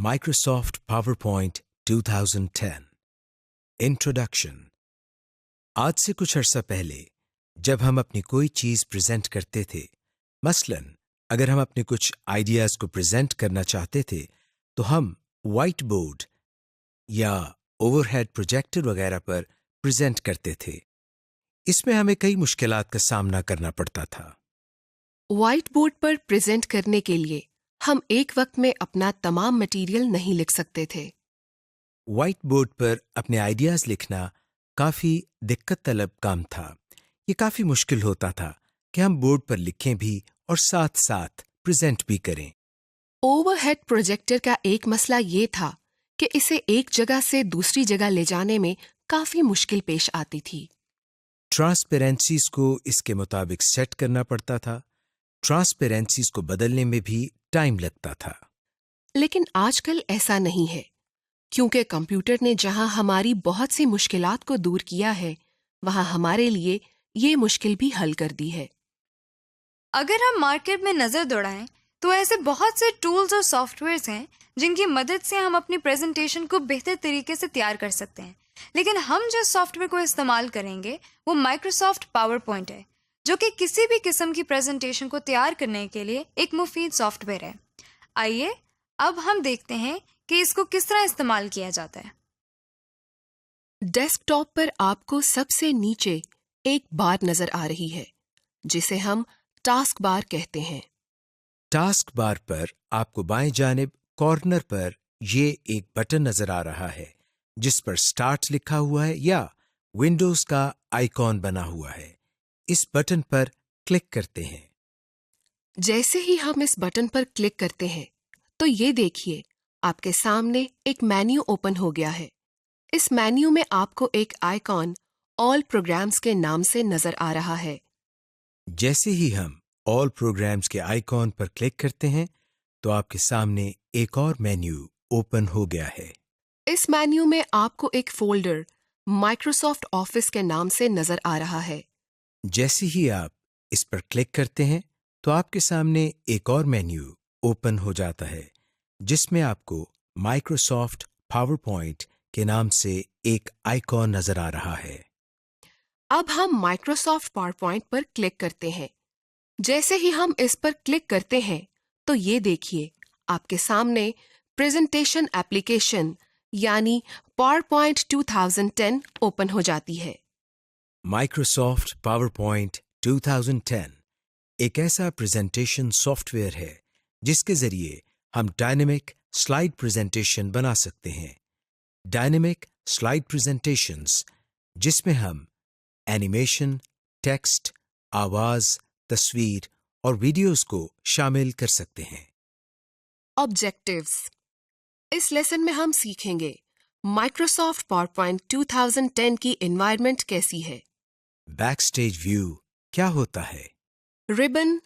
Microsoft PowerPoint 2010 introduction. आज से कुछ अर्सा पहले जब हम अपनी कोई चीज़ प्रेजेंट करते थे, मसलन अगर हम अपने कुछ आइडियाज़ को प्रेजेंट करना चाहते थे तो हम वाइट बोर्ड या ओवरहेड प्रोजेक्टर वगैरह पर प्रेजेंट करते थे। इसमें हमें कई मुश्किलात का सामना करना पड़ता था। व्हाइट बोर्ड पर प्रेजेंट करने के लिए हम एक वक्त में अपना तमाम मटेरियल नहीं लिख सकते थे। वाइट बोर्ड पर अपने आइडियाज़ लिखना काफ़ी दिक्कत तलब काम था। ये काफ़ी मुश्किल होता था कि हम बोर्ड पर लिखें भी और साथ साथ प्रेजेंट भी करें। ओवरहेड प्रोजेक्टर का एक मसला ये था कि इसे एक जगह से दूसरी जगह ले जाने में काफी मुश्किल पेश आती थी। ट्रांसपेरेंसीज को इसके मुताबिक सेट करना पड़ता था। ट्रांसपेरेंसीज को बदलने में भी टाइम लगता था। लेकिन आजकल ऐसा नहीं है, क्योंकि कंप्यूटर ने जहां हमारी बहुत सी मुश्किलात को दूर किया है, वहां हमारे लिए ये मुश्किल भी हल कर दी है। अगर हम मार्केट में नज़र दौड़ाएं तो ऐसे बहुत से टूल्स और सॉफ्टवेयर्स हैं जिनकी मदद से हम अपनी प्रेजेंटेशन को बेहतर तरीके से तैयार कर सकते हैं। लेकिन हम जिस सॉफ्टवेयर को इस्तेमाल करेंगे वो माइक्रोसॉफ्ट पावर पॉइंट है, जो कि किसी भी किस्म की प्रेजेंटेशन को तैयार करने के लिए एक मुफीद सॉफ्टवेयर है। आइए अब हम देखते हैं कि इसको किस तरह इस्तेमाल किया जाता है। डेस्कटॉप पर आपको सबसे नीचे एक बार नजर आ रही है, जिसे हम टास्क बार कहते हैं। टास्क बार पर आपको बाएं जानिब कॉर्नर पर ये एक बटन नजर आ रहा है जिस पर स्टार्ट लिखा हुआ है या विंडोज का आइकॉन बना हुआ है। इस बटन पर क्लिक करते हैं। जैसे ही हम इस बटन पर क्लिक करते हैं तो ये देखिए, आपके सामने एक मेन्यू ओपन हो गया है। इस मेन्यू में आपको एक आइकॉन ऑल प्रोग्राम्स के नाम से नजर आ रहा है। जैसे ही हम ऑल प्रोग्राम्स के आइकॉन पर क्लिक करते हैं तो आपके सामने एक और मेन्यू ओपन हो गया है। इस मेन्यू में आपको एक फोल्डर माइक्रोसॉफ्ट ऑफिस के नाम से नजर आ रहा है। जैसे ही आप इस पर क्लिक करते हैं तो आपके सामने एक और मेन्यू ओपन हो जाता है जिसमें आपको माइक्रोसॉफ्ट पावर पॉइंट के नाम से एक आइकॉन नजर आ रहा है। अब हम माइक्रोसॉफ्ट पावरपॉइंट पर क्लिक करते हैं। जैसे ही हम इस पर क्लिक करते हैं तो ये देखिए, आपके सामने प्रेजेंटेशन एप्लीकेशन यानी पावरपॉइंट 2010 ओपन हो जाती है। माइक्रोसॉफ्ट पावरपॉइंट 2010 एक ऐसा प्रेजेंटेशन सॉफ्टवेयर है जिसके जरिए हम डायनेमिक स्लाइड प्रेजेंटेशन बना सकते हैं। डायनेमिक स्लाइड प्रेजेंटेशंस जिसमें हम एनिमेशन, टेक्स्ट, आवाज, तस्वीर और वीडियोस को शामिल कर सकते हैं। ऑब्जेक्टिव्स। इस लेसन में हम सीखेंगे माइक्रोसॉफ्ट पावरपॉइंट 2010 की एनवायरनमेंट कैसी है, बैकस्टेज व्यू क्या होता है, रिबन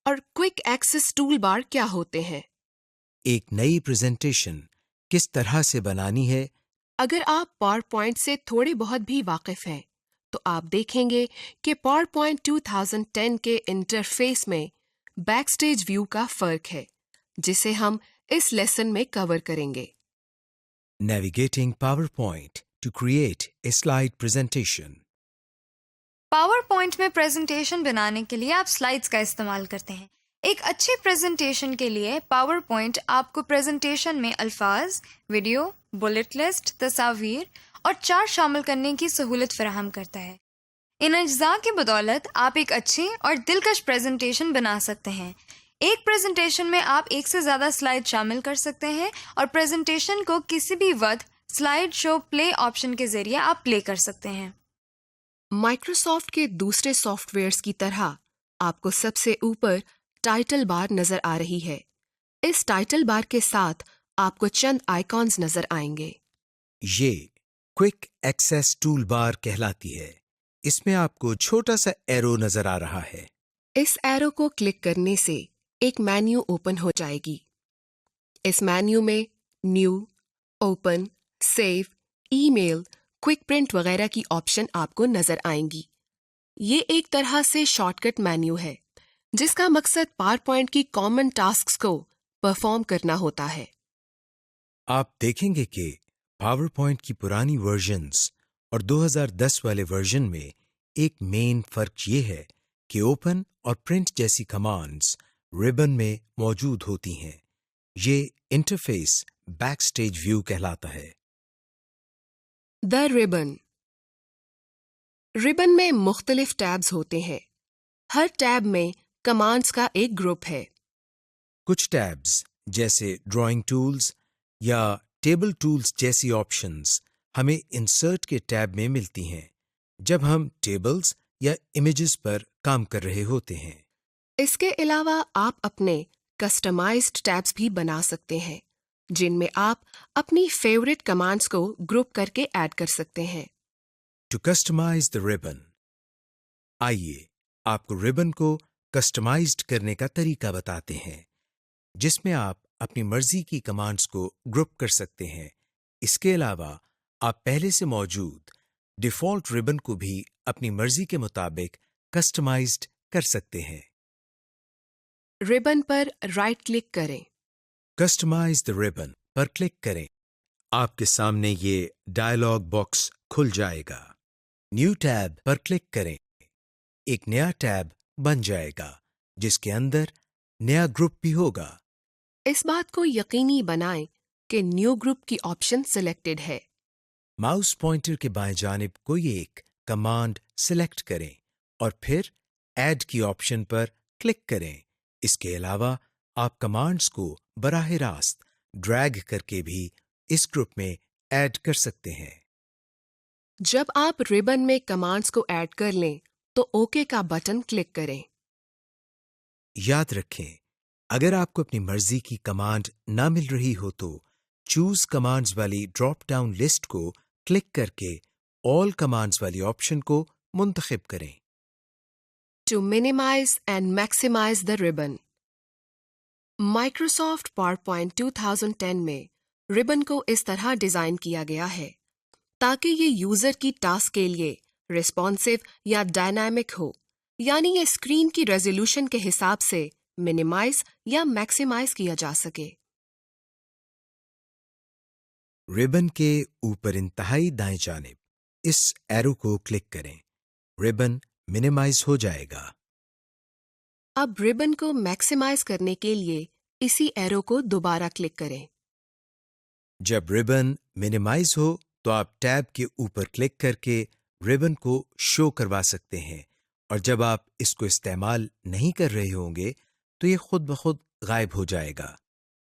और क्विक एक्सेस टूल बार क्या होते हैं, एक नई प्रेजेंटेशन किस तरह से बनानी है। अगर आप पावरपॉइंट से थोड़े बहुत भी वाकिफ हैं तो आप देखेंगे कि पावरपॉइंट 2010 के इंटरफेस में बैकस्टेज व्यू का फर्क है, जिसे हम इस लेसन में कवर करेंगे। Navigating PowerPoint to create a slide presentation. PowerPoint में प्रेजेंटेशन बनाने के लिए आप स्लाइड्स का इस्तेमाल करते हैं। एक अच्छी प्रेजेंटेशन के लिए पावर पॉइंट आपको प्रेजेंटेशन में अल्फाज, वीडियो, बुलेट लिस्ट, तस्वीर और चार्ट शामिल करने की सहूलत फराहम करता है। इन अज्जा की बदौलत आप एक अच्छी और दिलकश प्रेजेंटेशन बना सकते हैं। एक प्रेजेंटेशन में आप एक से ज़्यादा स्लाइड शामिल कर सकते हैं और प्रेजेंटेशन को किसी भी वक्त स्लाइड शो प्ले ऑप्शन के ज़रिए आप प्ले कर सकते हैं। माइक्रोसॉफ्ट के दूसरे सॉफ्टवेयर्स की तरह आपको सबसे ऊपर टाइटल बार नजर आ रही है। इस टाइटल बार के साथ आपको चंद आइकॉन्स नजर आएंगे। ये क्विक एक्सेस टूल बार कहलाती है। इसमें आपको छोटा सा एरो नजर आ रहा है। इस एरो को क्लिक करने से एक मेन्यू ओपन हो जाएगी। इस मेन्यू में new, open, save, email, quick print वगैरह की ऑप्शन आपको नजर आएंगी। ये एक तरह से शॉर्टकट मेन्यू है जिसका मकसद पावरपॉइंट की कॉमन टास्क्स को परफॉर्म करना होता है। آپ دیکھیں گے کہ پاور پوائنٹ کی پرانی ورژنز اور 2010 والے ورژن میں ایک مین فرق یہ ہے کہ اوپن اور پرنٹ جیسی کمانڈز ربن میں موجود ہوتی ہیں. یہ انٹرفیس بیک سٹیج ویو کہلاتا ہے. The ribbon. ربن میں مختلف ٹیبز ہوتے ہیں. ہر ٹیب میں کمانڈز کا ایک گروپ ہے. کچھ ٹیبز جیسے ڈرائنگ ٹولز یا ٹیبل ٹولز جیسی آپشنز ہمیں انسرٹ کے ٹیب میں ملتی ہیں جب ہم ٹیبلز یا امیجز پر کام کر رہے ہوتے ہیں. اس کے علاوہ آپ اپنے کسٹمائزڈ ٹیبز بھی بنا سکتے ہیں جن میں آپ اپنی فیورٹ کمانڈز کو گروپ کر کے ایڈ کر سکتے ہیں. To customize the ribbon. آئیے آپ کو ربن کو کسٹمائزڈ کرنے کا طریقہ بتاتے ہیں جس میں آپ اپنی مرضی کی کمانڈز کو گروپ کر سکتے ہیں. اس کے علاوہ آپ پہلے سے موجود ڈیفالٹ ربن کو بھی اپنی مرضی کے مطابق کسٹمائزڈ کر سکتے ہیں. ربن پر رائٹ کلک کریں. Customise the ribbon per click کریں. آپ کے سامنے یہ ڈائلاگ باکس کھل جائے گا. نیو ٹیب پر کلک کریں. ایک نیا ٹیب بن جائے گا جس کے اندر نیا گروپ بھی ہوگا. اس بات کو یقینی بنائیں کہ نیو گروپ کی آپشن سلیکٹڈ ہے. ماؤس پوائنٹر کے بائیں جانب کوئی ایک کمانڈ سلیکٹ کریں اور پھر ایڈ کی آپشن پر کلک کریں. اس کے علاوہ آپ کمانڈز کو براہ راست ڈریگ کر کے بھی اس گروپ میں ایڈ کر سکتے ہیں. جب آپ ربن میں کمانڈز کو ایڈ کر لیں تو اوکے کا بٹن کلک کریں. یاد رکھیں اگر آپ کو اپنی مرضی کی کمانڈ نہ مل رہی ہو تو چوز کمانڈز والی ڈراپ ڈاؤن لسٹ کو کلک کر کے آل کمانڈز والی آپشن کو منتخب کریں. To minimize and maximize the ribbon. Microsoft PowerPoint 2010 میں ربن کو اس طرح ڈیزائن کیا گیا ہے تاکہ یہ یوزر کی ٹاسک کے لیے ریسپانسو یا ڈائنامک ہو، یعنی یہ اسکرین کی ریزولوشن کے حساب سے منیمائز یا میکسیمائز کیا جا سکے. ربن کے اوپر انتہائی دائیں جانب اس ایرو کو کلک کریں. ربن منیمائز ہو جائے گا. اب ربن کو میکسیمائز کرنے کے لیے اسی ایرو کو دوبارہ کلک کریں. جب ربن منیمائز ہو تو آپ ٹیب کے اوپر کلک کر کے ربن کو شو کروا سکتے ہیں اور جب آپ اس کو استعمال نہیں کر رہے ہوں گے تو یہ خود بخود غائب ہو جائے گا.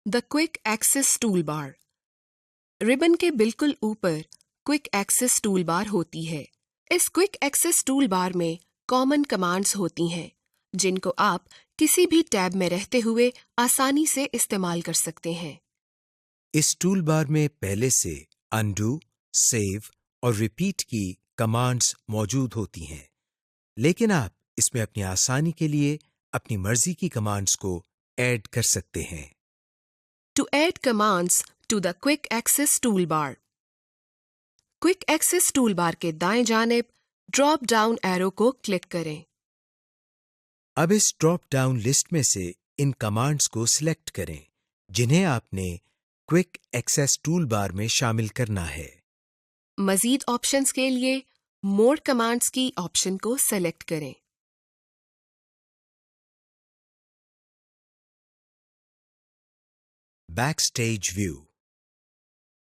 دا کوئک ایکسس ٹول بار. ربن کے بالکل اوپر کوئک ایکسس ٹول بار ہوتی ہے. اس کوئک ایکسس ٹول بار میں کامن کمانڈز ہوتی ہیں جن کو آپ کسی بھی ٹیب میں رہتے ہوئے آسانی سے استعمال کر سکتے ہیں. اس ٹول بار میں پہلے سے انڈو، سیو اور ریپیٹ کی کمانڈز موجود ہوتی ہیں لیکن آپ اس میں اپنی آسانی کے لیے اپنی مرضی کی کمانڈز کو ایڈ کر سکتے ہیں. To add commands to the quick access tool bar. Quick access tool bar کے دائیں جانب ڈراپ ڈاؤن ایرو کو کلک کریں. اب اس ڈراپ ڈاؤن لسٹ میں سے ان کمانڈز کو سلیکٹ کریں جنہیں آپ نے کوئک ایکسس ٹول بار میں شامل کرنا ہے. مزید آپشنز کے لیے مور کمانڈز کی آپشن کو سلیکٹ کریں. Backstage view.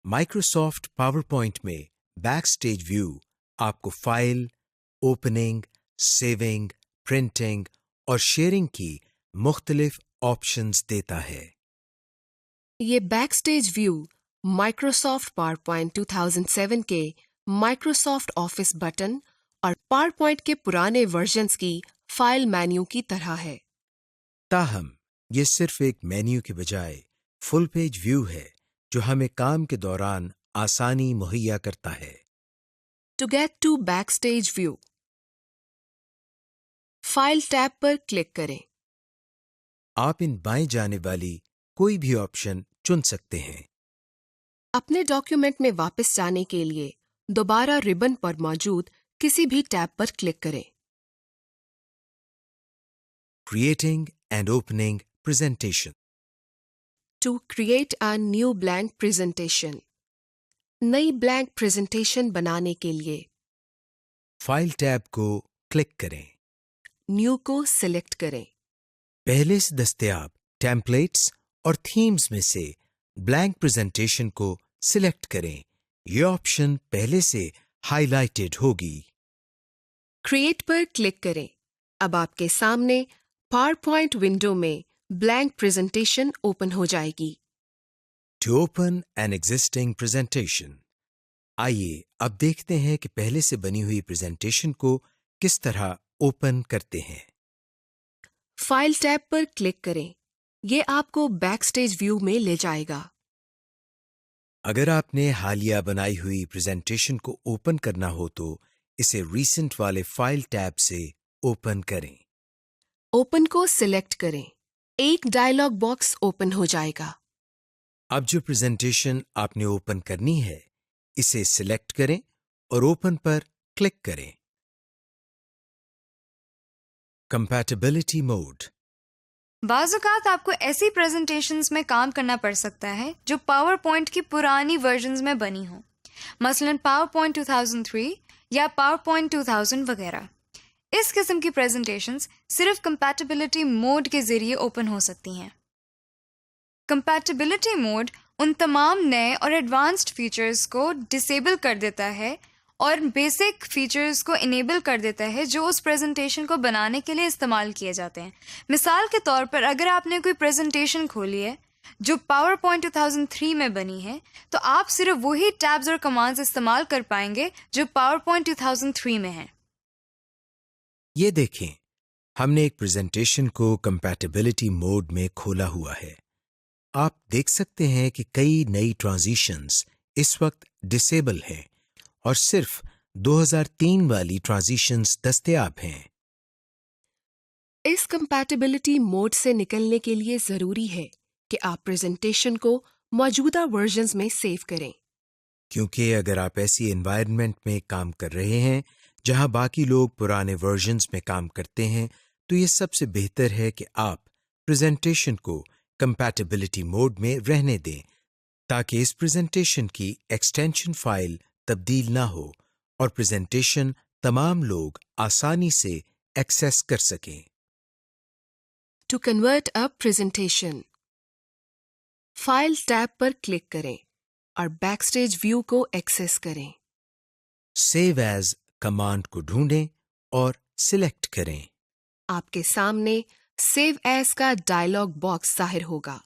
Microsoft PowerPoint میں بیک سٹیج ویو آپ کو فائل، اوپننگ، سیونگ، پرنٹنگ اور شیئرنگ کی مختلف آپشنز دیتا ہے. یہ backstage view Microsoft PowerPoint 2007 کے مائکروسافٹ آفس بٹن اور پاور پوائنٹ کے پرانے ورژنز کی فائل مینیو کی طرح ہے. تاہم یہ صرف ایک مینیو کے بجائے فل پیج ویو ہے جو ہمیں کام کے دوران آسانی مہیا کرتا ہے. To get to backstage view, file tab پر کلک کریں. آپ ان بائیں جانب والی کوئی بھی آپشن چن سکتے ہیں. اپنے ڈاکیومنٹ میں واپس جانے کے لیے دوبارہ ربن پر موجود کسی بھی ٹیب پر کلک کریں. Creating and opening presentation. to create a new blank presentation. नई blank presentation बनाने के लिए फाइल टैब को क्लिक करें। न्यू को सिलेक्ट करें। पहले से दस्तयाब टेम्पलेट्स और थीम्स में से ब्लैंक प्रेजेंटेशन को सिलेक्ट करें। ये ऑप्शन पहले से हाइलाइटेड होगी। क्रिएट पर क्लिक करें। अब आपके सामने PowerPoint विंडो में ब्लैंक प्रेजेंटेशन ओपन हो जाएगी। To open an existing presentation, आइए अब देखते हैं कि पहले से बनी हुई प्रेजेंटेशन को किस तरह ओपन करते हैं। फाइल टैब पर क्लिक करें। ये आपको बैकस्टेज व्यू में ले जाएगा। अगर आपने हालिया बनाई हुई प्रेजेंटेशन को ओपन करना हो तो इसे रीसेंट वाले फाइल टैब से ओपन करें। ओपन को सिलेक्ट करें। एक डायलॉग बॉक्स ओपन हो जाएगा। अब जो प्रेजेंटेशन आपने ओपन करनी है इसे सिलेक्ट करें और ओपन पर क्लिक करें। Compatibility mode. बाज़-औक़ात आपको ऐसी प्रेजेंटेशंस में काम करना पड़ सकता है जो पावर पॉइंट की पुरानी वर्जन्स में बनी हो, मसलन पावर पॉइंट 2003 या पावर पॉइंट 2000 वगैरह। इस किस्म की प्रेजेंटेशंस सिर्फ कंपैटिबिलिटी मोड के ज़रिए ओपन हो सकती हैं। कंपैटिबिलिटी मोड उन तमाम नए और एडवांस्ड फीचर्स को डिसेबल कर देता है और बेसिक फीचर्स को इनेबल कर देता है जो उस प्रेजेंटेशन को बनाने के लिए इस्तेमाल किए जाते हैं। मिसाल के तौर पर अगर आपने कोई प्रेजेंटेशन खोली है जो पावर पॉइंट 2003 में बनी है तो आप सिर्फ वही टैब्स और कमांड्स इस्तेमाल कर पाएंगे जो पावर पॉइंट 2003 में हैं। ये देखें, हमने एक प्रेजेंटेशन को कंपैटिबिलिटी मोड में खोला हुआ है। आप देख सकते हैं कि कई नई ट्रांजिशंस इस वक्त डिसेबल हैं और सिर्फ 2003 वाली ट्रांजिशंस दस्तयाब हैं। इस कंपैटिबिलिटी मोड से निकलने के लिए जरूरी है कि आप प्रेजेंटेशन को मौजूदा वर्जन्स में सेव करें। क्योंकि अगर आप ऐसी एनवायरनमेंट में काम कर रहे हैं जहां बाकी लोग पुराने वर्जन्स में काम करते हैं तो ये सबसे बेहतर है कि आप प्रेजेंटेशन को कंपैटिबिलिटी मोड में रहने दें ताकि इस प्रेजेंटेशन की एक्सटेंशन फाइल तब्दील ना हो और प्रेजेंटेशन तमाम लोग आसानी से एक्सेस कर सकें। To convert a presentation, file tab पर क्लिक करें और बैकस्टेज व्यू को एक्सेस करें। सेव एज कमांड को ढूंढें और सिलेक्ट करें। आपके सामने सेव एज का डायलॉग बॉक्स जाहिर होगा।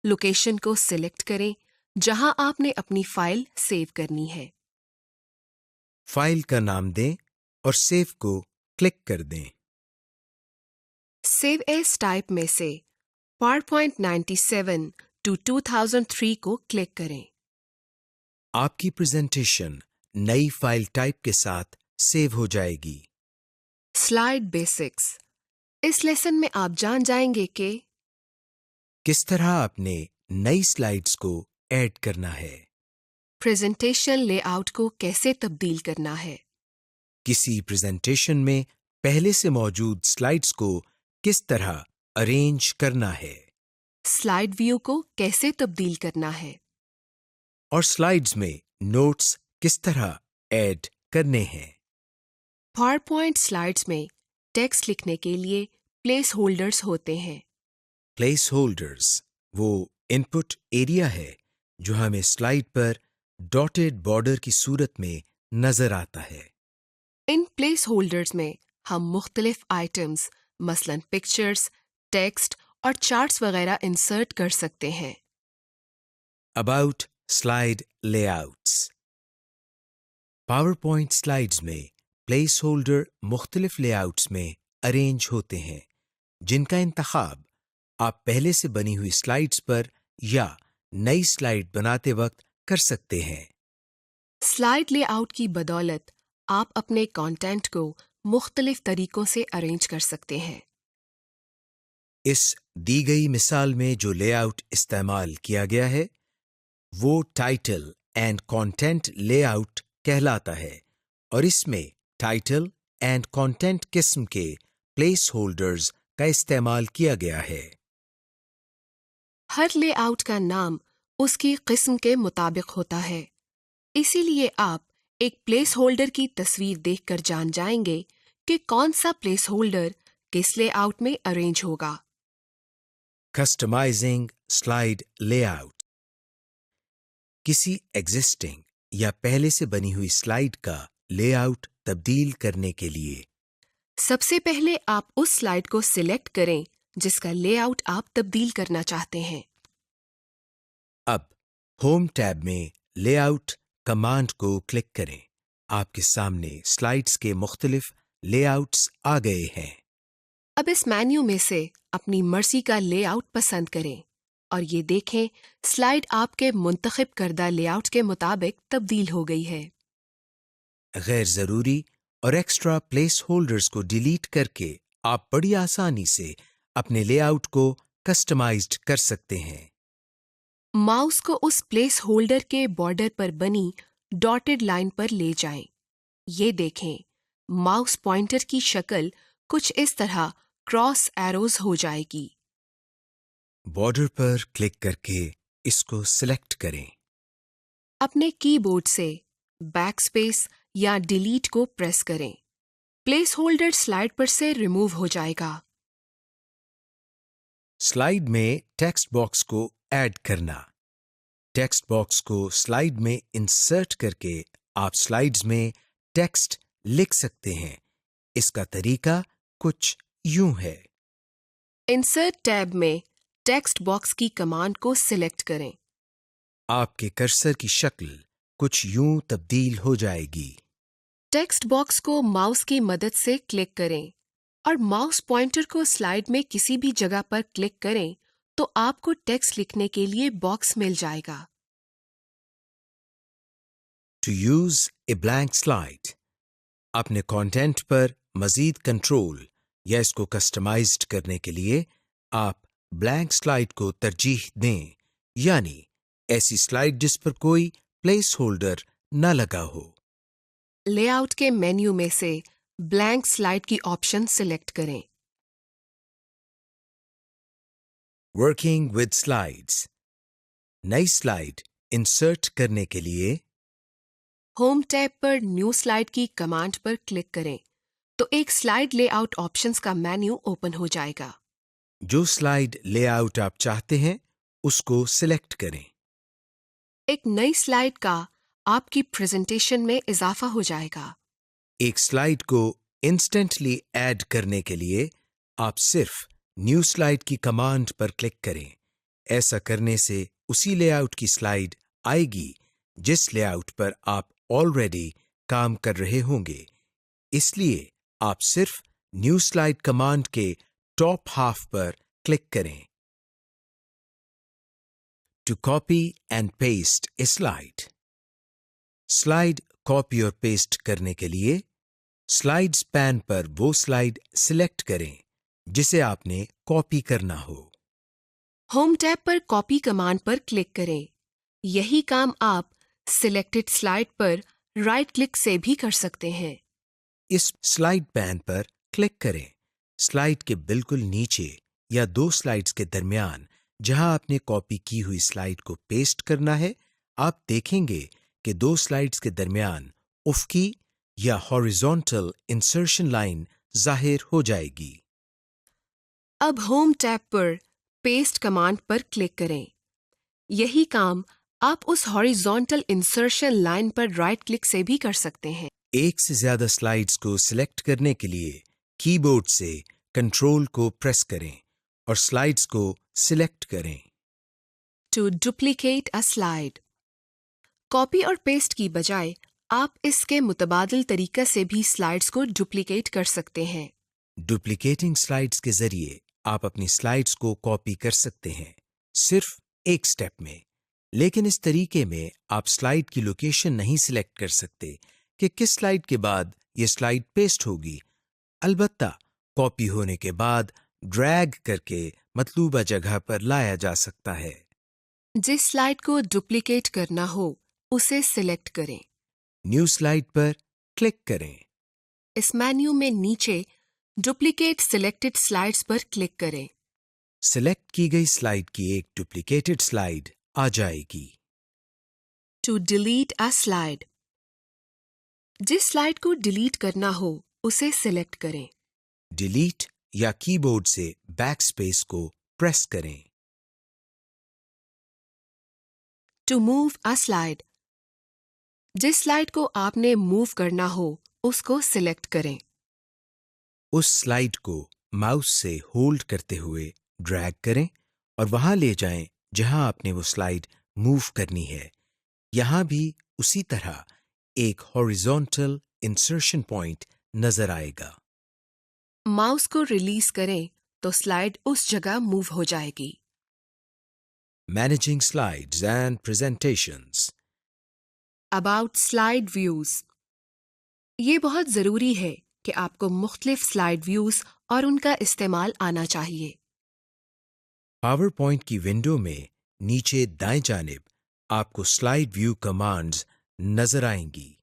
लोकेशन को सिलेक्ट करें जहां आपने अपनी फाइल सेव करनी है। फाइल का नाम दें और सेव को क्लिक कर दें। सेव एज टाइप में से PowerPoint 97 to 2003 को क्लिक करें। आपकी प्रेजेंटेशन नई फाइल टाइप के साथ सेव हो जाएगी। Slide basics. इस लेसन में आप जान जाएंगे कि किस तरह आपने नई स्लाइड्स को ऐड करना है, प्रेजेंटेशन लेआउट को कैसे तब्दील करना है, किसी प्रेजेंटेशन में पहले से मौजूद स्लाइड्स को किस तरह अरेंज करना है, स्लाइड व्यू को कैसे तब्दील करना है, और स्लाइड्स में नोट्स किस तरह ऐड करने हैं। PowerPoint स्लाइड्स में टेक्स्ट लिखने के लिए प्लेस होल्डर्स होते हैं। प्लेस होल्डर्स वो इनपुट एरिया है जो हमें स्लाइड पर डॉटेड बॉर्डर की सूरत में नजर आता है। इन प्लेस होल्डर्स में हम मुख्तलिफ आइटम्स मसलन पिक्चर्स, टेक्स्ट और चार्ट्स वगैरह इंसर्ट कर सकते हैं। About slide layouts. PowerPoint slides में प्लेस होल्डर मुख्तलिफ लेआउट्स में अरेंज होते हैं जिनका इंतखाब आप पहले से बनी हुई स्लाइड्स पर या नई स्लाइड बनाते वक्त कर सकते हैं। स्लाइड लेआउट की बदौलत आप अपने कंटेंट को मुख्तलिफ तरीकों से अरेंज कर सकते हैं। इस दी गई मिसाल में जो लेआउट इस्तेमाल किया गया है वो टाइटल एंड कंटेंट लेआउट कहलाता है और इसमें टाइटल एंड कंटेंट किस्म के प्लेस होल्डर्स का इस्तेमाल किया गया है। ہر لے آؤٹ کا نام اس کی قسم کے مطابق ہوتا ہے، اسی لیے آپ ایک پلیس ہولڈر کی تصویر دیکھ کر جان جائیں گے کہ کون سا پلیس ہولڈر کس لے آؤٹ میں ارینج ہوگا۔ Customising slide lay out. کسی ایگزسٹنگ یا پہلے سے بنی ہوئی سلائیڈ کا لے آؤٹ تبدیل کرنے کے لیے سب سے پہلے آپ اس سلائیڈ کو سلیکٹ کریں جس کا لے آؤٹ آپ تبدیل کرنا چاہتے ہیں۔ اب ہوم ٹیب میں لے آؤٹ کمانڈ کو کلک کریں۔ آپ کے سامنے سلائیڈز کے مختلف لے آؤٹس آ گئے ہیں۔ اب اس مینیو میں سے اپنی مرضی کا لے آؤٹ پسند کریں اور یہ دیکھیں سلائیڈ آپ کے منتخب کردہ لے آؤٹ کے مطابق تبدیل ہو گئی ہے۔ غیر ضروری اور ایکسٹرا پلیس ہولڈرز کو ڈیلیٹ کر کے آپ بڑی آسانی سے اپنے لے آؤٹ کو کسٹمائزڈ کر سکتے ہیں۔ ماؤس کو اس پلیس ہولڈر کے بارڈر پر بنی ڈاٹڈ لائن پر لے جائیں۔ یہ دیکھیں ماؤس پوائنٹر کی شکل کچھ اس طرح کراس ایروز ہو جائے گی۔ بارڈر پر کلک کر کے اس کو سلیکٹ کریں۔ اپنے کی بورڈ سے بیک اسپیس یا ڈیلیٹ کو پریس کریں۔ پلیس ہولڈر سلائیڈ پر سے ریموو ہو جائے گا۔ سلائیڈ میں ٹیکسٹ باکس کو ایڈ کرنا۔ ٹیکسٹ باکس کو سلائیڈ میں انسرٹ کر کے آپ سلائیڈز میں ٹیکسٹ لکھ سکتے ہیں۔ اس کا طریقہ کچھ یوں ہے۔ انسرٹ ٹیب میں ٹیکسٹ باکس کی کمانڈ کو سلیکٹ کریں۔ آپ کے کرسر کی شکل کچھ یوں تبدیل ہو جائے گی۔ ٹیکسٹ باکس کو ماؤس کی مدد سے کلک کریں اور ماؤس پوائنٹر کو سلائیڈ میں کسی بھی جگہ پر کلک کریں تو آپ کو ٹیکسٹ لکھنے کے لیے باکس مل جائے گا۔ To use a blank slide. اپنے کانٹینٹ پر مزید کنٹرول یا اس کو کسٹمائزڈ کرنے کے لیے آپ بلینک سلائیڈ کو ترجیح دیں، یعنی ایسی سلائیڈ جس پر کوئی پلیس ہولڈر نہ لگا ہو۔ لے آؤٹ کے مینیو میں سے بلینک سلائیڈ کی آپشن سلیکٹ کریں۔ Working with slides. نئی سلائیڈ انسرٹ کرنے کے لیے ہوم ٹیب پر نیو سلائیڈ کی کمانڈ پر کلک کریں تو ایک سلائیڈ لے آؤٹ آپشنز کا مینیو اوپن ہو جائے گا۔ جو سلائیڈ لے آؤٹ آپ چاہتے ہیں اس کو سلیکٹ کریں۔ ایک نئی سلائیڈ کا آپ کی پریزنٹیشن میں اضافہ ہو جائے گا۔ ایک سلائیڈ کو انسٹنٹلی ایڈ کرنے کے لیے آپ صرف نیو سلائیڈ کی کمانڈ پر کلک کریں۔ ایسا کرنے سے اسی لے آؤٹ کی سلائیڈ آئے گی جس لے آؤٹ پر آپ آلریڈی کام کر رہے ہوں گے۔ اس لیے آپ صرف نیو سلائیڈ کمانڈ کے ٹاپ ہاف پر کلک کریں۔ To copy and paste a slide. Slide copy اور پیسٹ کرنے کے لیے سلائیڈز پین پر وہ سلائیڈ سلیکٹ کریں جسے آپ نے کاپی کرنا ہو۔ ہوم ٹیب پر کاپی کمانڈ پر کلک کریں۔ یہی کام آپ سلیکٹڈ سلائیڈ پر رائٹ کلک سے بھی کر سکتے ہیں۔ اس سلائیڈ پین پر کلک کریں۔ سلائیڈ کے بالکل نیچے یا دو سلائیڈز کے درمیان جہاں آپ نے کاپی کی ہوئی سلائیڈ کو پیسٹ کرنا ہے، آپ دیکھیں گے کہ دو سلائیڈز کے درمیان افقی یا ہاریزونٹل انسرشن لائن ظاہر ہو جائے گی۔ اب ہوم ٹیب پر پیسٹ کمانڈ پر کلک کریں۔ یہی کام آپ اس ہاریزونٹل انسرشن لائن پر رائٹ کلک سے بھی کر سکتے ہیں۔ ایک سے زیادہ سلائیڈز کو سلیکٹ کرنے کے لیے کی بورڈ سے کنٹرول کو پریس کریں اور سلائیڈز کو سلیکٹ کریں۔ To duplicate a slide. Copy اور پیسٹ کی بجائے آپ اس کے متبادل طریقے سے بھی سلائیڈز کو ڈپلیکیٹ کر سکتے ہیں۔ ڈپلیکیٹنگ سلائیڈز کے ذریعے آپ اپنی سلائیڈز کو کاپی کر سکتے ہیں، صرف ایک سٹیپ میں۔ لیکن اس طریقے میں آپ سلائیڈ کی لوکیشن نہیں سلیکٹ کر سکتے کہ کس سلائیڈ کے بعد یہ سلائیڈ پیسٹ ہوگی۔ البتہ کاپی ہونے کے بعد ڈریگ کر کے مطلوبہ جگہ پر لایا جا سکتا ہے۔ جس سلائیڈ کو ڈپلیکیٹ کرنا ہو اسے سلیکٹ کریں۔ نیو سلائیڈ پر کلک کریں۔ اس مینیو میں نیچے ڈپلیکیٹ سلیکٹڈ سلائیڈز پر کلک کریں۔ सिलेक्ट की गई स्लाइड की एक डुप्लीकेटेड स्लाइड आ जाएगी. To delete a slide. जिस स्लाइड को डिलीट करना हो उसे सिलेक्ट करें. डिलीट या कीबोर्ड से बैक स्पेस को प्रेस करें. To move a slide. जिस स्लाइड को आपने मूव करना हो उसको सिलेक्ट करें. उस स्लाइड को माउस से होल्ड करते हुए ड्रैग करें और वहां ले जाएं जहां आपने वो स्लाइड मूव करनी है. यहां भी उसी तरह एक हॉरिजॉन्टल इंसर्शन पॉइंट नजर आएगा. माउस को रिलीज करें तो स्लाइड उस जगह मूव हो जाएगी. Managing slides and presentations. About slide views. ये बहुत ज़रूरी है कि आपको मुख्तलिफ स्लाइड व्यूज और उनका इस्तेमाल आना चाहिए. पावर पॉइंट की विंडो में नीचे दाएं जानिब आपको स्लाइड व्यू कमांड्स नजर आएंगी.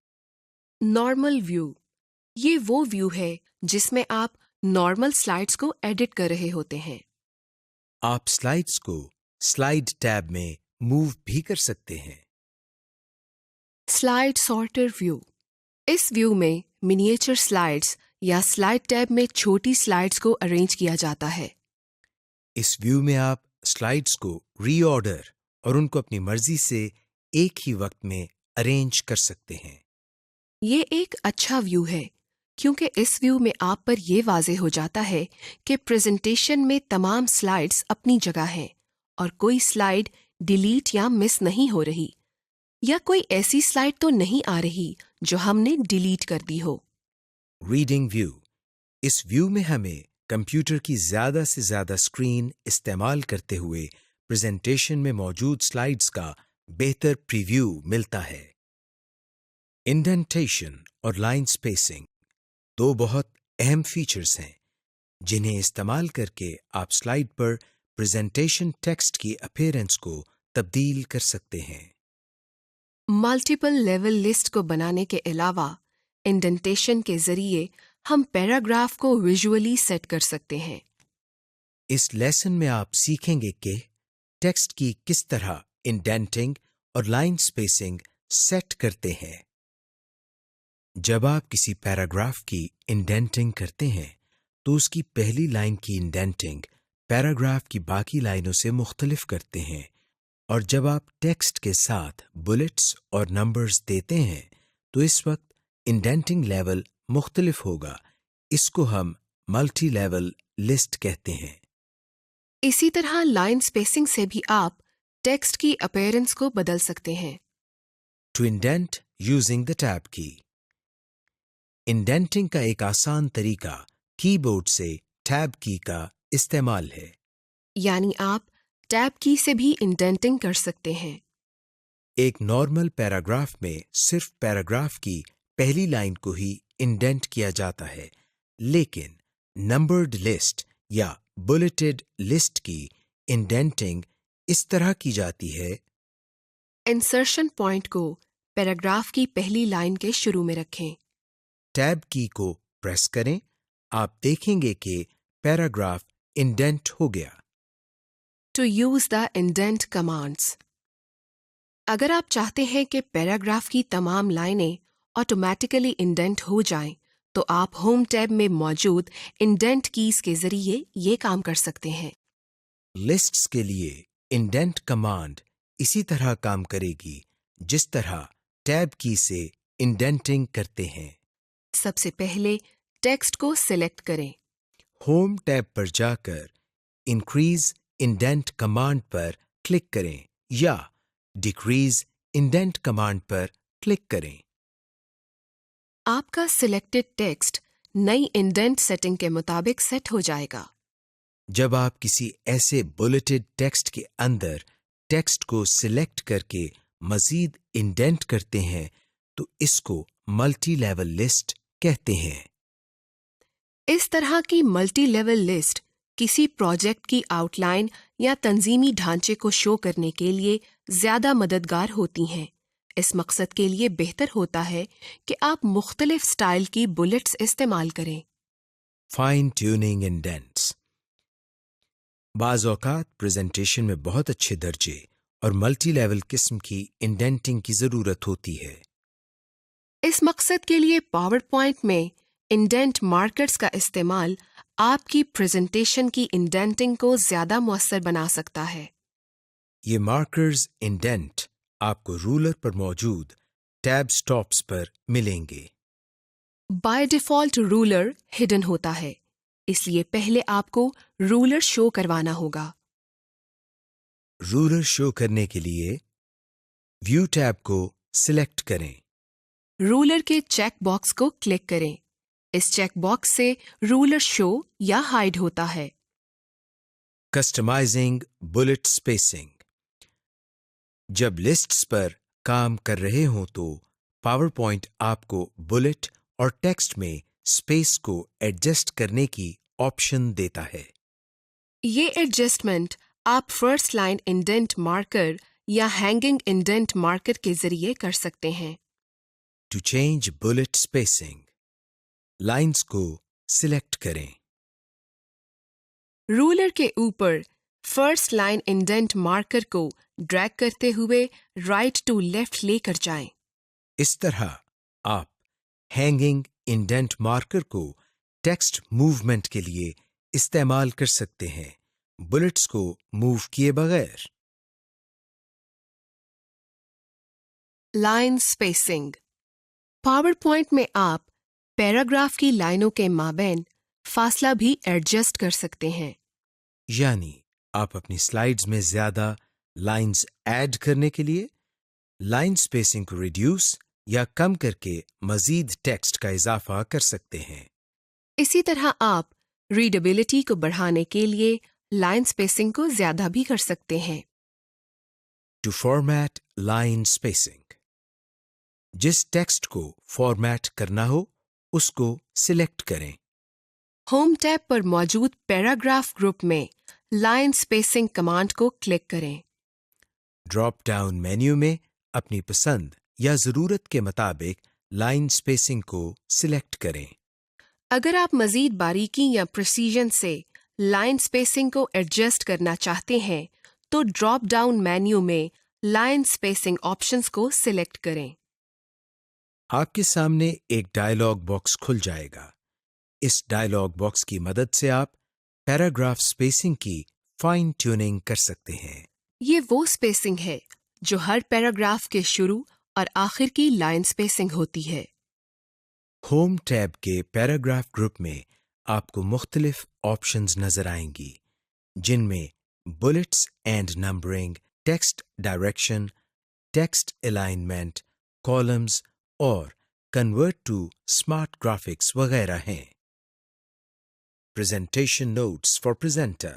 Normal view. ये वो व्यू है जिसमें आप नॉर्मल स्लाइड्स को एडिट कर रहे होते हैं. आप स्लाइड्स को स्लाइड टैब में मूव भी कर सकते हैं. Slide sorter view. इस व्यू में मिनिएचर स्लाइड्स या स्लाइड टैब में छोटी स्लाइड्स को अरेंज किया जाता है. इस व्यू में आप स्लाइड्स को रीऑर्डर और उनको अपनी मर्जी से एक ही वक्त में अरेंज कर सकते हैं. ये एक अच्छा व्यू है क्योंकि इस व्यू में आप पर यह वाज़े हो जाता है कि प्रेजेंटेशन में तमाम स्लाइड्स अपनी जगह हैं और कोई स्लाइड डिलीट या मिस नहीं हो रही या कोई ऐसी स्लाइड तो नहीं आ रही जो हमने डिलीट कर दी हो. Reading view. इस व्यू में हमें कंप्यूटर की ज़्यादा से ज़्यादा स्क्रीन इस्तेमाल करते हुए प्रेजेंटेशन में मौजूद स्लाइड्स का बेहतर प्रीव्यू मिलता है. इंडेंटेशन और लाइन स्पेसिंग दो बहुत अहम फीचर्स हैं जिन्हें इस्तेमाल करके आप स्लाइड पर प्रेजेंटेशन टेक्स्ट की अपीयरेंस को तब्दील कर सकते हैं. मल्टीपल लेवल लिस्ट को बनाने के अलावा इंडेंटेशन के जरिए हम पैराग्राफ को विजुअली सेट कर सकते हैं. इस लेसन में आप सीखेंगे कि टेक्स्ट की किस तरह इंडेंटिंग और लाइन स्पेसिंग सेट करते हैं. जब आप किसी पैराग्राफ की इंडेंटिंग करते हैं तो उसकी पहली लाइन की इंडेंटिंग पैराग्राफ की बाकी लाइनों से मुख्तलिफ करते हैं और जब आप टेक्स्ट के साथ बुलेट्स और नंबर्स देते हैं तो इस वक्त इंडेंटिंग लेवल मुख्तलिफ होगा. इसको हम मल्टी लेवल लिस्ट कहते हैं. इसी तरह लाइन स्पेसिंग से भी आप टेक्स्ट की अपीयरेंस को बदल सकते हैं. To indent using the tab key. Indenting का एक आसान तरीका कीबोर्ड से टैब की का इस्तेमाल है. यानी आप टैब की से भी इंडेंटिंग कर सकते हैं. एक नॉर्मल पैराग्राफ में सिर्फ पैराग्राफ की पहली लाइन को ही इंडेंट किया जाता है, लेकिन नंबर्ड लिस्ट या बुलेटेड लिस्ट की इंडेंटिंग इस तरह की जाती है. इंसर्शन पॉइंट को पैराग्राफ की पहली लाइन के शुरू में रखें. टैब की को प्रेस करें. आप देखेंगे कि पैराग्राफ इंडेंट हो गया. To use the indent commands. अगर आप चाहते हैं कि पैराग्राफ की तमाम लाइनें ऑटोमेटिकली इंडेंट हो जाएं, तो आप होम टैब में मौजूद इंडेंट कीज के जरिए ये काम कर सकते हैं. लिस्ट्स के लिए इंडेंट कमांड इसी तरह काम करेगी जिस तरह टैब की से इंडेंटिंग करते हैं. सबसे पहले टेक्स्ट को सिलेक्ट करें. होम टैब पर जाकर इंक्रीज इंडेंट कमांड पर क्लिक करें या डिक्रीज इंडेंट कमांड पर क्लिक करें. आपका सिलेक्टेड टेक्स्ट नई इंडेंट सेटिंग के मुताबिक सेट हो जाएगा. जब आप किसी ऐसे बुलेटेड टेक्स्ट के अंदर टेक्स्ट को सिलेक्ट करके मजीद इंडेंट करते हैं तो इसको मल्टी लेवल लिस्ट कहते हैं. इस तरह की मल्टी लेवल लिस्ट किसी प्रोजेक्ट की आउटलाइन या तंजीमी ढांचे को शो करने के लिए ज़्यादा मददगार होती हैं. इस मकसद के लिए बेहतर होता है कि आप मुख्तलिफ स्टाइल की बुलेट्स इस्तेमाल करें. Fine tuning indents. بعض اوقات پریزنٹیشن میں بہت اچھے درجے اور ملٹی لیول قسم کی انڈینٹنگ کی ضرورت ہوتی ہے۔ اس مقصد کے لیے پاور پوائنٹ میں انڈینٹ مارکرز کا استعمال آپ کی پریزنٹیشن کی انڈینٹنگ کو زیادہ مؤثر بنا سکتا ہے۔ یہ مارکرز انڈینٹ آپ کو رولر پر موجود ٹیب سٹاپس پر ملیں گے۔ بائی ڈیفالٹ رولر ہڈن ہوتا ہے، اس لیے پہلے آپ کو رولر شو کروانا ہوگا۔ رولر شو کرنے کے لیے ویو ٹیب کو سلیکٹ کریں۔ رولر کے چیک باکس کو کلک کریں۔ اس چیک باکس سے رولر شو یا ہائیڈ ہوتا ہے۔ Customizing bullet spacing. جب لسٹس پر کام کر رہے ہوں تو پاور پوائنٹ آپ کو بلٹ اور ٹیکسٹ میں اسپیس کو ایڈجسٹ کرنے کی آپشن دیتا ہے۔ یہ ایڈجسٹمنٹ آپ فرسٹ لائن انڈینٹ مارکر یا ہینگنگ انڈینٹ مارکر کے ذریعے کر سکتے ہیں۔ To change bullet spacing, lines کو سلیکٹ کریں۔ رولر کے اوپر فرسٹ لائن انڈینٹ مارکر کو ڈریگ کرتے ہوئے رائٹ ٹو لیفٹ لے کر جائیں۔ اس طرح آپ ہینگنگ انڈینٹ مارکر کو ٹیکسٹ موومنٹ کے لیے استعمال کر سکتے ہیں، بلٹس کو موو کیے بغیر۔ Line spacing. پاور پوائنٹ میں آپ پیراگراف کی لائنوں کے مابین فاصلہ بھی ایڈجسٹ کر سکتے ہیں۔ یعنی آپ اپنی سلائیڈز میں زیادہ لائنز ایڈ کرنے کے لیے لائن اسپیسنگ کو ریڈیوس یا کم کر کے مزید ٹیکسٹ کا اضافہ کر سکتے ہیں۔ اسی طرح آپ ریڈیبلٹی کو بڑھانے کے لیے لائن اسپیسنگ کو زیادہ بھی کر سکتے ہیں۔ ٹو فارمیٹ لائن اسپیسنگ، جس ٹیکسٹ کو فارمیٹ کرنا ہو اس کو سلیکٹ کریں۔ ہوم ٹیب پر موجود پیراگراف گروپ میں لائن اسپیسنگ کمانڈ کو کلک کریں۔ ڈراپ ڈاؤن مینیو میں اپنی پسند یا ضرورت کے مطابق لائن اسپیسنگ کو سلیکٹ کریں۔ اگر آپ مزید باریکی یا پریسیژن سے لائن اسپیسنگ کو ایڈجسٹ کرنا چاہتے ہیں تو ڈراپ ڈاؤن مینیو میں لائن اسپیسنگ آپشنز کو سلیکٹ کریں۔ آپ کے سامنے ایک ڈائلاگ باکس کھل جائے گا۔ اس ڈائلاگ باکس کی مدد سے آپ پیراگراف اسپیسنگ کی فائن ٹیوننگ کر سکتے ہیں۔ یہ وہ اسپیسنگ ہے جو ہر پیراگراف کے شروع اور آخر کی لائن اسپیسنگ ہوتی ہے۔ ہوم ٹیب کے پیراگراف گروپ میں آپ کو مختلف آپشنز نظر آئیں گی، جن میں bullets and numbering, text direction, text alignment, columns اور کنورٹ ٹو اسمارٹ گرافکس وغیرہ ہیں۔ Presentation notes for presenter.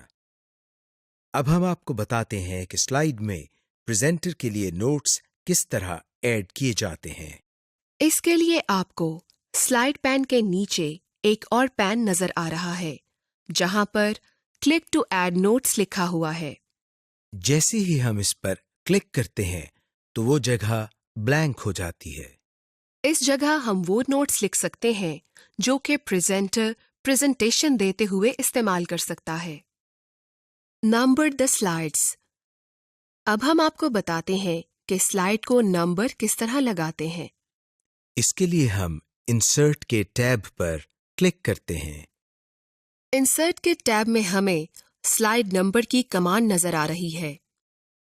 اب ہم آپ کو بتاتے ہیں کہ سلائیڈ میں پریزنٹر کے لیے نوٹس کس طرح ایڈ کیے جاتے ہیں۔ اس کے لیے آپ کو سلائیڈ پین کے نیچے ایک اور پین نظر آ رہا ہے جہاں پر کلک ٹو ایڈ نوٹس لکھا ہوا ہے۔ جیسے ہی ہم اس پر کلک کرتے ہیں تو وہ جگہ بلینک ہو جاتی ہے۔ اس جگہ ہم وہ نوٹس لکھ سکتے ہیں جو کہ پریزنٹر پریزنٹیشن دیتے ہوئے استعمال کر سکتا ہے۔ نمبر دی سلائیڈس۔ اب ہم آپ کو بتاتے ہیں کہ سلائیڈ کو نمبر کس طرح لگاتے ہیں۔ اس کے لیے ہم انسرٹ کے ٹیب پر کلک کرتے ہیں۔ انسرٹ کے ٹیب میں ہمیں سلائیڈ نمبر کی کمانڈ نظر آ رہی ہے۔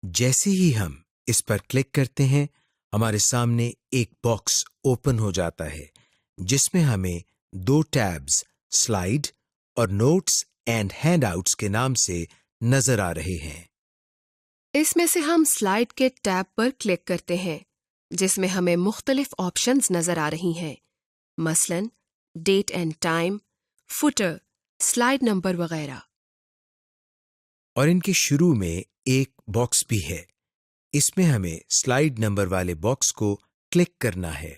جیسے ہی ہم اس پر کلک کرتے ہیں ہمارے سامنے ایک باکس اوپن ہو جاتا ہے جس میں ہمیں دو ٹیبز سلائیڈ اور نوٹس اینڈ ہینڈ آؤٹس کے نام سے نظر آ رہے ہیں۔ اس میں سے ہم سلائیڈ کے ٹیب پر کلک کرتے ہیں جس میں ہمیں مختلف آپشنز نظر آ رہی ہیں، مثلاً date and time, footer, slide number وغیرہ۔ اور ان کے شروع میں ایک باکس بھی ہے، اس میں ہمیں سلائیڈ نمبر والے باکس کو کلک کرنا ہے۔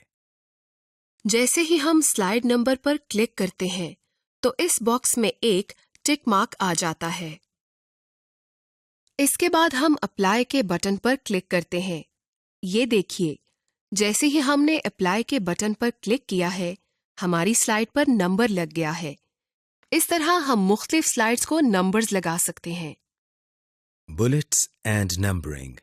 جیسے ہی ہم سلائیڈ نمبر پر کلک کرتے ہیں تو اس باکس میں ایک ٹک مارک آ جاتا ہے۔ اس کے بعد ہم اپلائی کے بٹن پر کلک کرتے ہیں۔ یہ دیکھیے، جیسے ہی ہم نے اپلائی کے بٹن پر کلک کیا ہے ہماری سلائیڈ پر نمبر لگ گیا ہے۔ اس طرح ہم مختلف سلائیڈز کو نمبرز لگا سکتے ہیں۔ Bullets and numbering.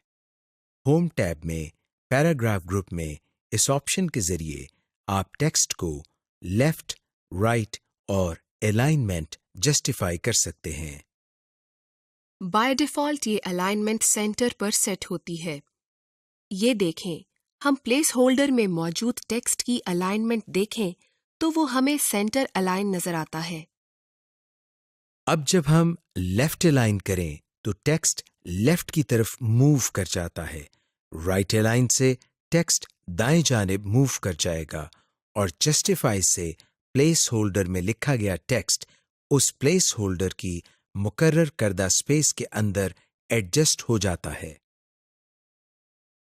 Home tab में पैराग्राफ ग्रुप में इस ऑप्शन के जरिए आप टेक्स्ट को लेफ्ट, राइट और अलाइनमेंट जस्टिफाई कर सकते हैं। बाय डिफ़ॉल्ट ये अलाइनमेंट सेंटर पर सेट होती है। ये देखें, हम प्लेस होल्डर में मौजूद टेक्स्ट की अलाइनमेंट देखें तो वो हमें सेंटर अलाइन नजर आता है। अब जब हम लेफ्ट अलाइन करें तो टेक्स्ट लेफ्ट की तरफ मूव कर जाता है। राइट अलाइन से टेक्स्ट दाएं जानिब मूव कर जाएगा और जस्टिफाई से प्लेस होल्डर में लिखा गया टेक्स्ट उस प्लेस होल्डर की मुकर्रर करदा स्पेस के अंदर एडजस्ट हो जाता है।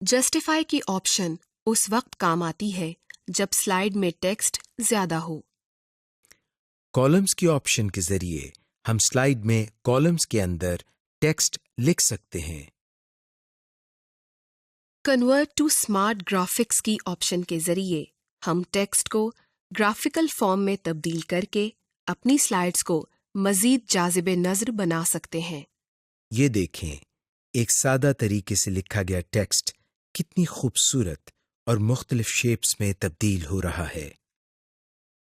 जस्टिफाई की ऑप्शन उस वक्त काम आती है जब स्लाइड में टेक्स्ट ज्यादा हो। कॉलम्स की ऑप्शन के जरिए हम स्लाइड में कॉलम्स के अंदर टेक्स्ट लिख सकते हैं। कन्वर्ट टू स्मार्ट ग्राफिक्स की ऑप्शन के जरिए हम टेक्स्ट को ग्राफिकल फॉर्म में तब्दील करके अपनी स्लाइड्स को मजीद जाज़िब नज़र बना सकते हैं। ये देखें, एक सादा तरीके से लिखा गया टेक्स्ट कितनी खूबसूरत और मुख्तलिफ शेप्स में तब्दील हो रहा है।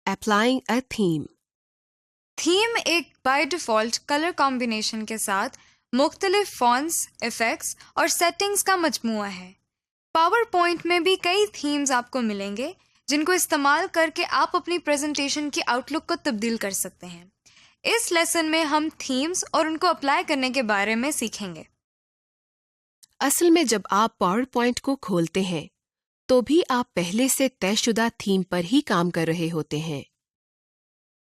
Applying a theme. थीम एक बाय डिफ़ॉल्ट कलर कॉम्बिनेशन के साथ मुख्तलिफ फॉन्ट्स, इफ़ेक्ट्स और सेटिंग्स का मजमूआ है। पावर पॉइंट में भी कई थीम्स आपको मिलेंगे जिनको इस्तेमाल करके आप अपनी प्रेजेंटेशन की आउटलुक को तब्दील कर सकते हैं। इस लेसन में हम थीम्स और उनको अप्लाई करने के बारे में सीखेंगे। असल में जब आप पावर पॉइंट को खोलते हैं तो भी आप पहले से तयशुदा थीम पर ही काम कर रहे होते हैं।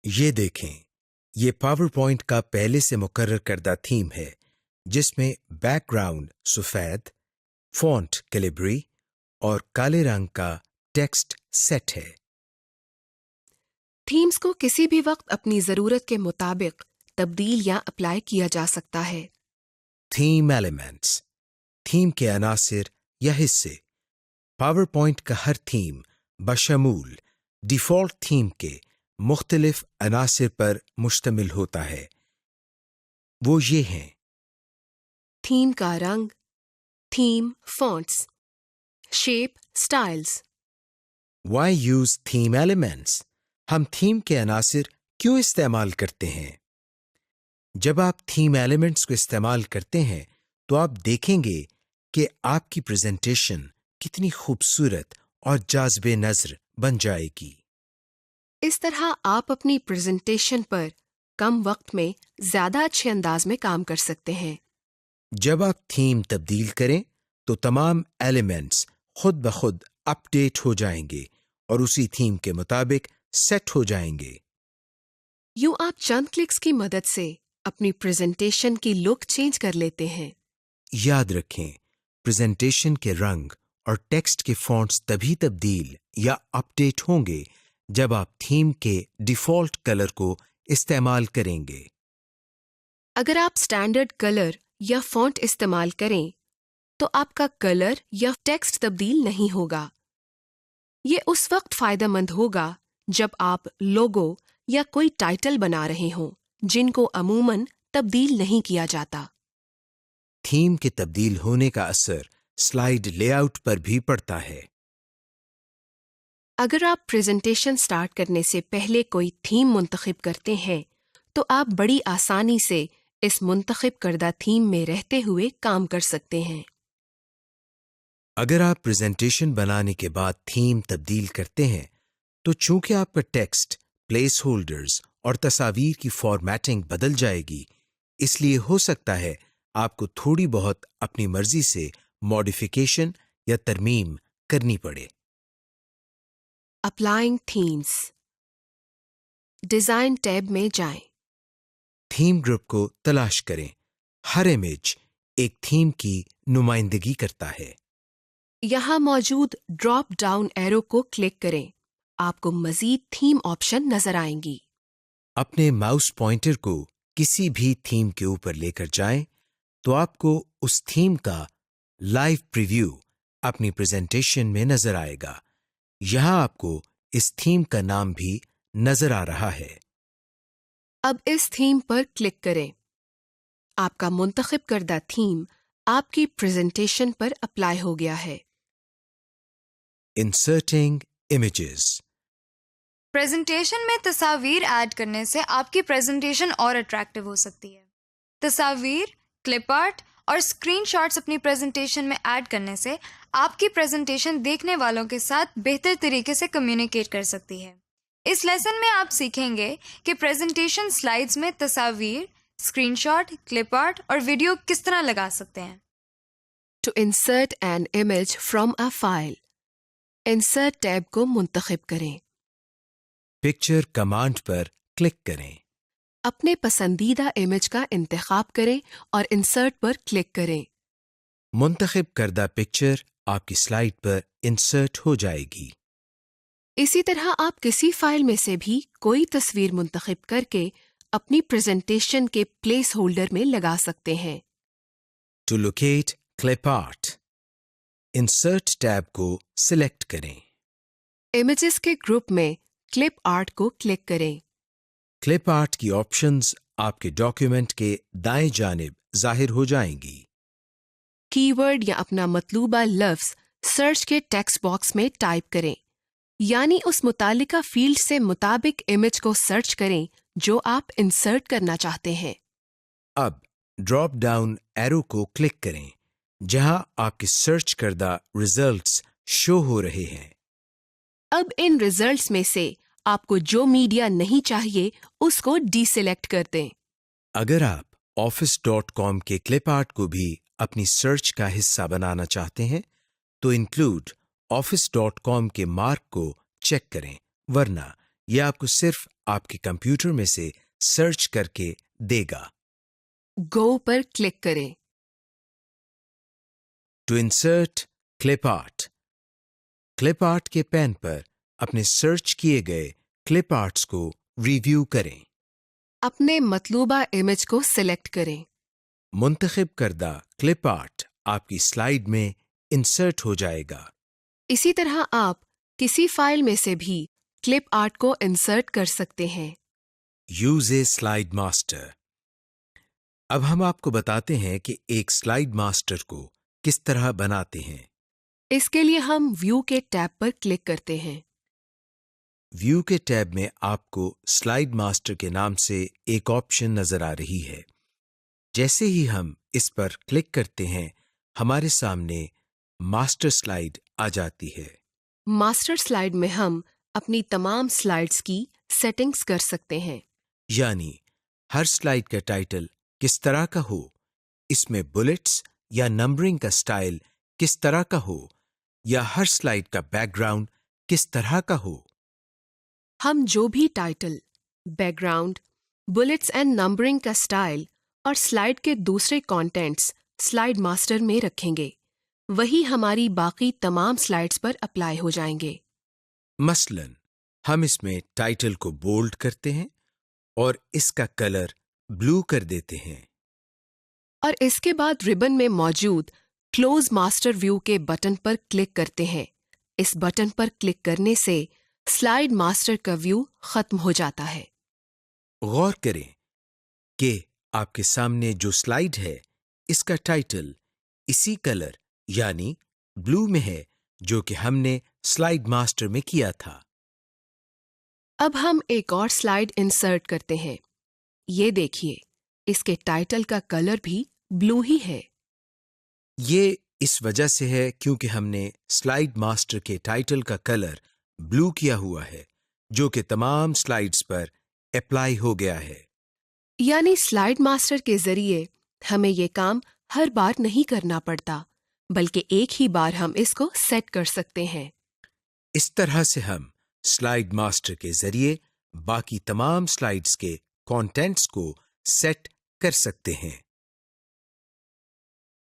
ये देखें, ये पावर पॉइंट का पहले से मुकर्रर करदा थीम है जिसमें बैकग्राउंड सफेद, फॉन्ट कैलिब्री और काले रंग का टेक्स्ट सेट है। थीम्स को किसी भी वक्त अपनी ज़रूरत के मुताबिक तब्दील या अप्लाई किया जा सकता है। थीम एलिमेंट्स, थीम के अनासिर या हिस्से। पावर पॉइंट का हर थीम बशमूल डिफ़ॉल्ट थीम के मुख्तलिफ अनासिर पर मुश्तमिल होता है। वो ये हैं: थीम का रंग, theme fonts, shape, styles. Why use theme elements? हम थीम के अनासिर क्यों इस्तेमाल करते हैं? जब आप थीम एलिमेंट्स को इस्तेमाल करते हैं तो आप देखेंगे कि आपकी प्रेजेंटेशन कितनी खूबसूरत और जाज़िबे नज़र बन जाएगी। इस तरह आप अपनी प्रेजेंटेशन पर कम वक्त में ज्यादा अच्छे अंदाज में काम कर सकते हैं। जब आप थीम तब्दील करें तो तमाम एलिमेंट्स खुद ब खुद अपडेट हो जाएंगे और उसी थीम के मुताबिक सेट हो जाएंगे। यूं आप चंद क्लिक्स की मदद से अपनी प्रेजेंटेशन की लुक चेंज कर लेते हैं। याद रखें, प्रेजेंटेशन के रंग और टेक्स्ट के फॉन्ट्स तभी तब्दील या अपडेट होंगे जब आप थीम के डिफ़ॉल्ट कलर को इस्तेमाल करेंगे। अगर आप स्टैंडर्ड कलर या फॉन्ट इस्तेमाल करें तो आपका कलर या टेक्स्ट तब्दील नहीं होगा। ये उस वक्त फायदेमंद होगा जब आप लोगो या कोई टाइटल बना रहे हों जिनको अमूमन तब्दील नहीं किया जाता। थीम के तब्दील होने का असर स्लाइड लेआउट पर भी पड़ता है। अगर आप प्रेजेंटेशन स्टार्ट करने से पहले कोई थीम मुंतखब करते हैं तो आप बड़ी आसानी से इस मुंतखब करदा थीम में रहते हुए काम कर सकते हैं। अगर आप प्रेजेंटेशन बनाने के बाद थीम तब्दील करते हैं तो चूंकि आपका टेक्स्ट, प्लेस होल्डर्स और तस्वीर की फॉर्मेटिंग बदल जाएगी, इसलिए हो सकता है आपको थोड़ी बहुत अपनी मर्जी से मॉडिफिकेशन या तरमीम करनी पड़े। Applying themes. डिजाइन टैब में जाएं। थीम ग्रुप को तलाश करें। हर इमेज एक थीम की नुमाइंदगी करता है। यहाँ मौजूद ड्रॉप डाउन एरो को क्लिक करें। आपको मजीद थीम ऑप्शन नजर आएंगी। अपने माउस पॉइंटर को किसी भी थीम के ऊपर लेकर जाएं तो आपको उस थीम का लाइव प्रीव्यू अपनी प्रेजेंटेशन में नजर आएगा। यहाँ आपको इस थीम का नाम भी नजर आ रहा है। अब इस थीम पर क्लिक करें। آپ کا منتخب کردہ تھیم آپ کی پریزنٹیشن پر اپلائی ہو گیا ہے. Inserting images. پریزنٹیشن میں تصاویر ایڈ کرنے سے آپ کی پریزنٹیشن اور اٹریکٹیو ہو سکتی ہے. تصاویر، کلپ آرٹ اور اسکرین شاٹس اپنی پریزنٹیشن میں ایڈ کرنے سے آپ کی پریزنٹیشن دیکھنے والوں کے ساتھ بہتر طریقے سے کمیونیکیٹ کر سکتی ہے. اس لیسن میں آپ سیکھیں گے کہ پریزنٹیشن سلائیڈز میں تصاویر، اسکرین شاٹ، کلپ آرٹ اور ویڈیو کس طرح لگا سکتے ہیں. To insert an image from a file, insert tab کو منتخب کریں. پکچر کمانڈ پر کلک کریں. اپنے پسندیدہ امیج کا انتخاب کریں اور انسرٹ پر کلک کریں. منتخب کردہ پکچر آپ کی سلائیڈ پر انسرٹ ہو جائے گی. اسی طرح آپ کسی فائل میں سے بھی کوئی تصویر منتخب کر کے اپنی پریزنٹیشن کے پلیس ہولڈر میں لگا سکتے ہیں. To locate clip art, insert tab کو سلیکٹ کریں. امیجز کے گروپ میں کلپ آرٹ کو کلک کریں. کلپ آرٹ کی آپشنز آپ کے ڈاکیومنٹ کے دائیں جانب ظاہر ہو جائیں گی. کی ورڈ یا اپنا مطلوبہ لفظ سرچ کے ٹیکسٹ باکس میں ٹائپ کریں، یعنی اس متعلقہ فیلڈ سے مطابق امیج کو سرچ کریں جو آپ انسرٹ کرنا چاہتے ہیں. اب ڈراپ ڈاؤن ایرو کو کلک کریں جہاں آپ کے سرچ کردہ ریزلٹس شو ہو رہے ہیں. اب ان ریزلٹس میں سے آپ کو جو میڈیا نہیں چاہیے اس کو ڈی سلیکٹ کر دیں. اگر آپ office.com کے کلپ آرٹ کو بھی اپنی سرچ کا حصہ بنانا چاہتے ہیں تو انکلوڈ office.com کے مارک کو چیک کریں، ورنہ یہ آپ کو صرف آپ کے کمپیوٹر میں سے سرچ کر کے دے گا. گو پر کلک کریں. To insert clip art, clip art کے پین پر اپنے سرچ کیے گئے کلپ آرٹس کو ریویو کریں. اپنے مطلوبہ امیج کو سلیکٹ کریں. منتخب کردہ کلپ آرٹ آپ کی سلائیڈ میں انسرٹ ہو جائے گا. اسی طرح آپ کسی فائل میں سے بھی کلپ آرٹ کو انسرٹ کر سکتے ہیں. Use a slide master. اب ہم آپ کو بتاتے ہیں کہ ایک سلائیڈ ماسٹر کو کس طرح بناتے ہیں. اس کے لیے ہم ویو کے ٹیب پر کلک کرتے ہیں. ویو کے ٹیب میں آپ کو سلائیڈ ماسٹر کے نام سے ایک آپشن نظر آ رہی ہے. جیسے ہی ہم اس پر کلک کرتے ہیں ہمارے سامنے ماسٹر سلائیڈ آ جاتی ہے. ماسٹر سلائیڈ میں ہم اپنی تمام سلائیڈز کی سیٹنگز کر سکتے ہیں. یعنی ہر سلائیڈ کا ٹائٹل کس طرح کا ہو، اس میں بلٹس یا نمبرنگ کا سٹائل کس طرح کا ہو، یا ہر سلائیڈ کا بیک گراؤنڈ کس طرح کا ہو. ہم جو بھی title, background, bullets and numbering کا سٹائل اور سلائیڈ کے دوسرے کانٹینٹس سلائیڈ ماسٹر میں رکھیں گے وہی ہماری باقی تمام سلائیڈز پر اپلائی ہو جائیں گے. مثلاً ہم اس میں ٹائٹل کو بولڈ کرتے ہیں اور اس کا کلر بلو کر دیتے ہیں. اور اس کے بعد ربن میں موجود کلوز ماسٹر ویو کے بٹن پر کلک کرتے ہیں. اس بٹن پر کلک کرنے سے سلائیڈ ماسٹر کا ویو ختم ہو جاتا ہے. غور کریں کہ آپ کے سامنے جو سلائیڈ ہے اس کا ٹائٹل اسی کلر یعنی بلو میں ہے جو کہ ہم نے سلائیڈ ماسٹر میں کیا تھا. اب ہم ایک اور سلائیڈ انسرٹ کرتے ہیں. یہ دیکھیے اس کے ٹائٹل کا کلر بھی بلو ہی ہے. یہ اس وجہ سے ہے کیونکہ ہم نے سلائیڈ ماسٹر کے ٹائٹل کا کلر بلو کیا ہوا ہے جو کہ تمام سلائیڈز پر اپلائی ہو گیا ہے. یعنی سلائیڈ ماسٹر کے ذریعے ہمیں یہ کام ہر بار نہیں کرنا پڑتا بلکہ ایک ہی بار ہم اس کو سیٹ کر سکتے ہیں. اس طرح سے ہم سلائیڈ ماسٹر کے ذریعے باقی تمام سلائیڈز کے کانٹینٹس کو سیٹ کر سکتے ہیں.